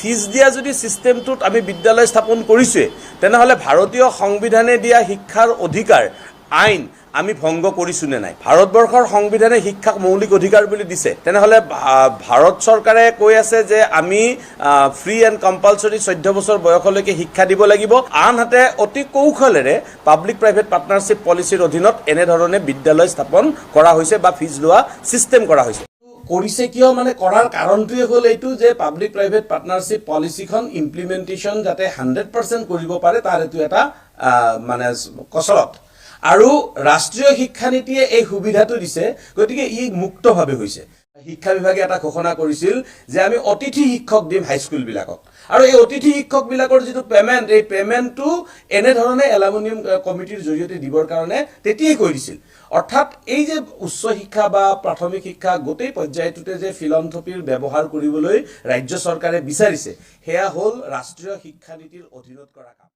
fees দিয়া যদি সিস্টেমটোত আমি বিদ্যালয় স্থাপন কৰিছে তেনেহলে ভাৰতীয় সংবিধানে দিয়া শিক্ষাৰ অধিকাৰ আইন আমি ভংগ কৰিছো নে নাই ভাৰতবৰ্ষৰ সংবিধানে শিক্ষাক মৌলিক অধিকাৰ বুলি দিছে তেনেহলে ভাৰত চৰকাৰে কৈ আছে যে আমি ফ্ৰী এণ্ড কম্পালসৰি 14 বছৰ বয়সলৈকে শিক্ষা দিব লাগিব আনহাতে অতি কৌশলেৰে পাব্লিক প্ৰাইভেট পাৰ্টনাৰশ্বিপ পলিচিৰ অধীনত এনে ধৰণে বিদ্যালয় স্থাপন কৰা হৈছে বা ফিজ লোৱা সিস্টেম কৰা হৈছে কৰিছে কিয় মানে কৰাৰ কাৰণটোৱে হ'ল এইটো যে পাব্লিক প্ৰাইভেট পাৰ্টনাৰশ্বিপ পলিচিখন ইমপ্লিমেন্টেশন যাতে 100% কৰিব পাৰে তাৰ এটো এটা মানে কসৰত আৰু ৰাষ্ট্ৰীয় শিক্ষা নীতিয়ে এই সুবিধাটো দিছে গতিকে ই মুক্তভাৱে হৈছে শিক্ষা বিভাগে এটা ঘোষণা কৰিছিল যে আমি অতিথি শিক্ষক দিম হাইস্কুল বিলাকক আৰু এই অতিথি শিক্ষক বিলাকৰ যেটো পেমেন্ট এই পেমেন্টটো এনে ধৰণে এলামনিয়াম কমিটিৰ জৰিয়তে দিবৰ কাৰণে তেতিয়াই কৈ দিছিল অৰ্থাৎ এই যে উচ্চ শিক্ষা বা প্ৰাথমিক শিক্ষা গোটেই পৰ্যায়টোতে যে ফিলন্থ্ৰপিৰ ব্যৱহাৰ কৰিবলৈ ৰাজ্য চৰকাৰে বিচাৰিছে হেয়া হ'ল ৰাষ্ট্ৰীয় শিক্ষা নীতিৰ অধীনত কৰা কাম